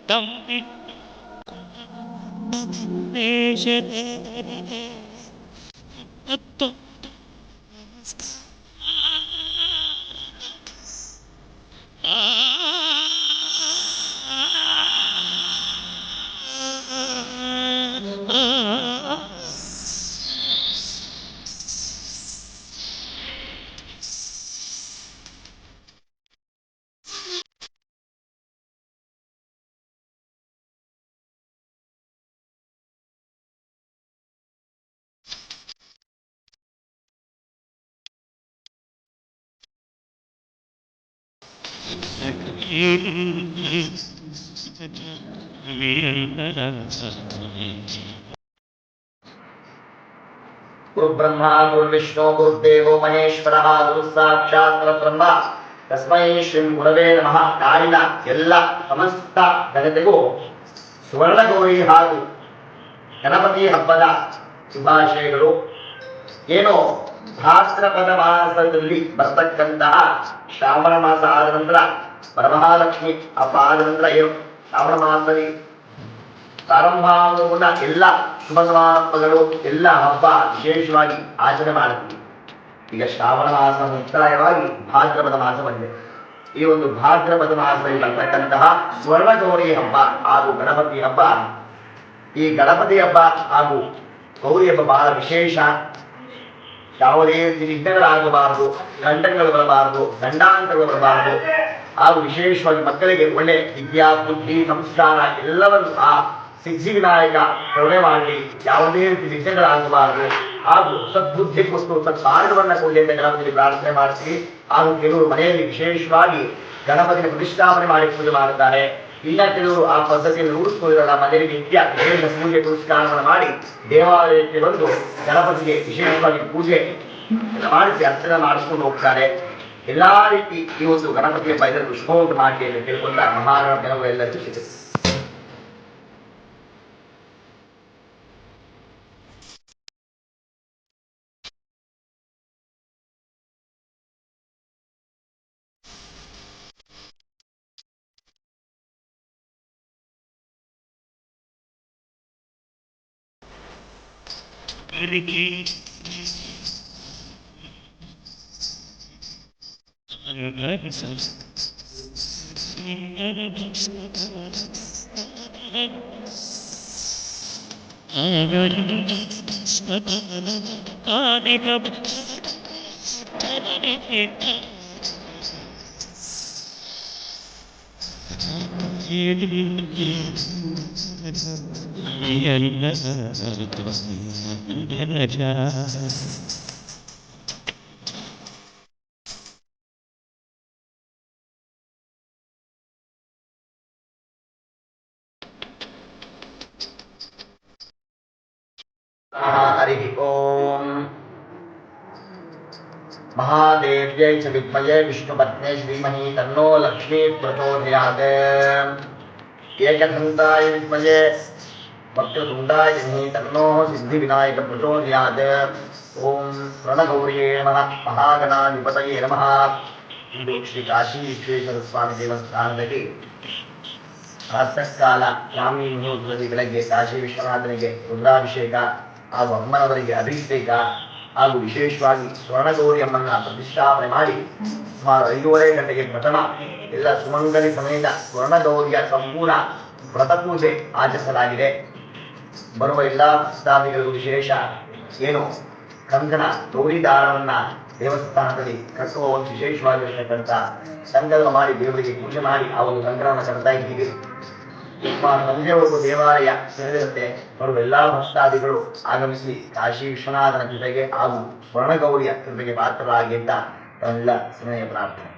ತಂಪಿ ಮತ್ತು ಗುರು ಬ್ರಹ್ಮ ಗುರು ವಿಷ್ಣು ಗುರುದೇವೋ ಮಹೇಶ್ವರ ಗುರು ಸಾಕ್ಷಾತ್ ಪರಬ್ರಹ್ಮ ತಸ್ಮೈ ಶ್ರೀ ಗುರವೇ ನಮಃ. ನಾಡಿನ ಎಲ್ಲ ಸಮಸ್ತ ಜನತೆಗೂ ಸುವರ್ಣಗೌರಿ ಹಾಗೂ ಗಣಪತಿ ಹಬ್ಬದ ಶುಭಾಶಯಗಳು. ಏನು ಭಾದ್ರಪದ ಮಾಸದಲ್ಲಿ ಬರ್ತಕ್ಕಂತಹ ಶ್ರಾವಣ ಮಾಸ ಆದ ನಂತರ ವರಮಹಾಲಕ್ಷ್ಮಿ ಹಬ್ಬ ಆದ ನಂತರ ಏನು ಶ್ರಾವಣ ಮಾಸದಲ್ಲಿ ಪ್ರಾರಂಭ ಆಗುವ ಎಲ್ಲ ಶುಭ ಸಮಾರಂಭಗಳು ಎಲ್ಲ ಹಬ್ಬ ವಿಶೇಷವಾಗಿ ಆಚರಣೆ ಮಾಡುತ್ತೀವಿ. ಈಗ ಶ್ರಾವಣ ಮಾಸ ಮುಕ್ತಾಯವಾಗಿ ಭಾದ್ರಪದ ಮಾಸ ಬಂದಿದೆ. ಈ ಒಂದು ಭಾದ್ರಪದ ಮಾಸದಲ್ಲಿ ಬರ್ತಕ್ಕಂತಹ ಸ್ವರ್ಣಗೌರಿ ಹಬ್ಬ ಹಾಗೂ ಗಣಪತಿ ಹಬ್ಬ, ಈ ಗಣಪತಿ ಹಬ್ಬ ಹಾಗೂ ಗೌರಿ ಹಬ್ಬ ಬಹಳ ವಿಶೇಷ. ಯಾವುದೇ ರೀತಿ ವಿಘ್ನಗಳಾಗಬಾರದು, ಗಂಟಗಳು ಬರಬಾರದು, ಗಂಡಾಂತರಗಳು ಬರಬಾರದು ಹಾಗೂ ವಿಶೇಷವಾಗಿ ಮಕ್ಕಳಿಗೆ ಒಳ್ಳೆ ವಿದ್ಯಾ ಬುದ್ಧಿ ಸಂಸ್ಕಾರ ಎಲ್ಲವನ್ನು ಆ ಸಿದ್ಧಿವಿನಾಯಕ ಕರುಣೆ ಮಾಡಿ ಯಾವುದೇ ರೀತಿ ವಿಘ್ನಗಳಾಗಬಾರದು ಹಾಗೂ ಸದ್ಬುದ್ಧಿ ಕೊಟ್ಟು ಸತ್ಮಾರ್ಗವನ್ನು ಕೊಡಲಿ ಅಂತ ಗಣಪತಿಗೆ ಪ್ರಾರ್ಥನೆ ಮಾಡ್ತೀವಿ. ಹಾಗೂ ಕೆಲವರು ಮನೆಯಲ್ಲಿ ವಿಶೇಷವಾಗಿ ಗಣಪತಿನ ಪ್ರತಿಷ್ಠಾಪನೆ ಮಾಡಿ ಪೂಜೆ ಮಾಡುತ್ತಾರೆ. ಇನ್ನ ಕೆಲವರು ಆ ಪದ್ಧತಿಯನ್ನು ರೂಢಿಸಿಕೊಳ್ಳಲ್ಲ, ಮನೆಯಲ್ಲಿ ನಿತ್ಯ ದೇವರ ಪೂಜೆ ಪುರಸ್ಕಾರವನ್ನು ಮಾಡಿ ದೇವಾಲಯಕ್ಕೆ ಬಂದು ಗಣಪತಿಗೆ ವಿಶೇಷವಾಗಿ ಪೂಜೆ ಮಾಡಿಸಿ ಅರ್ಚನೆ ಮಾಡಿಸ್ಕೊಂಡು ಹೋಗ್ತಾರೆ. ಎಲ್ಲಾ ರೀತಿ ಈ ಒಂದು ಗಣಪತಿ ಹಬ್ಬ ಇದನ್ನು ಶುಭ ಉಂಟು ಮಾಡಿ ಅಂತ ತಿಳ್ಕೊಂಡ ಮಹಾಗಣಪತಿ ಎಲ್ಲರಿಗೂ ಸಿಗುತ್ತೆ. हरि ओम महादेव्यै च विद्महे विष्णुपत्न्यै श्रीमहि तन्नो लक्ष्मी प्रचोदयात्। एकदन्ताय विद्महे वक्रतुण्डाय धीमहि तन्नो सिद्धिविनायक प्रचोदयात्। ओम प्रणगौर्ये नमः महागणाधिपतये नमः। श्री काशी विश्वेश्वर स्वामी देवस्थानದಲ್ಲಿ ಪ್ರಾತಃಕಾಲ ಬ್ರಾಹ್ಮಿ ಮುಹೂರ್ತದಲ್ಲಿ ಬೆಳಗ್ಗೆ ಕಾಶಿ ವಿಶ್ವನಾಥನಿಗೆ ರುದ್ರಾಭಿಷೇಕ ಹಾಗೂ ಅಮ್ಮನವರಿಗೆ ಅಭಿಷೇಕ ಹಾಗೂ ವಿಶೇಷವಾಗಿ ಸ್ವರ್ಣಗೌರಿ ಅಮ್ಮನ ಪ್ರತಿಷ್ಠಾಪನೆ ಮಾಡಿ ಸುಮಾರು 5:30 ಗಂಟೆಗೆ ಪ್ರಥಮ ಎಲ್ಲ ಸುಮಂಗಲಿ ಸಮೇತ ಸ್ವರ್ಣಗೌರಿಯ ಸಂಪೂರ್ಣ ವ್ರತಪೂಜೆ ಆಚರಿಸಲಾಗಿದೆ. ಬರುವ ಎಲ್ಲ ಭಕ್ತಾದಿಗಳಿಗೂ ವಿಶೇಷ ಏನು ಕಂಕಣ ಗೌರಿ ದಾರವನ್ನ ದೇವಸ್ಥಾನದಲ್ಲಿ ಕಟ್ಟುವ ಒಂದು ವಿಶೇಷವಾಗಿರತಕ್ಕಂಥ ಸಂಕಲ್ಪ ಮಾಡಿ ದೇವರಿಗೆ ಪೂಜೆ ಮಾಡಿ ಆ ಒಂದು ಕಂಕಣವನ್ನು ಕಟ್ತಾ ಇದ್ದೀವಿ. ಸಂಜೆವರೆಗೂ ದೇವಾಲಯ ಸೇರಿದಂತೆ ಬರುವ ಎಲ್ಲಾ ಭಕ್ತಾದಿಗಳು ಆಗಮಿಸಿ ಕಾಶಿ ವಿಶ್ವನಾಥನ ಜೊತೆಗೆ ಹಾಗೂ ಸ್ವರ್ಣಗೌರಿಯ ಕೃಪೆಗೆ ಪಾತ್ರರಾಗಿದ್ದ ಎಲ್ಲ ಸಮಯ ಪ್ರಾರ್ಥನೆ.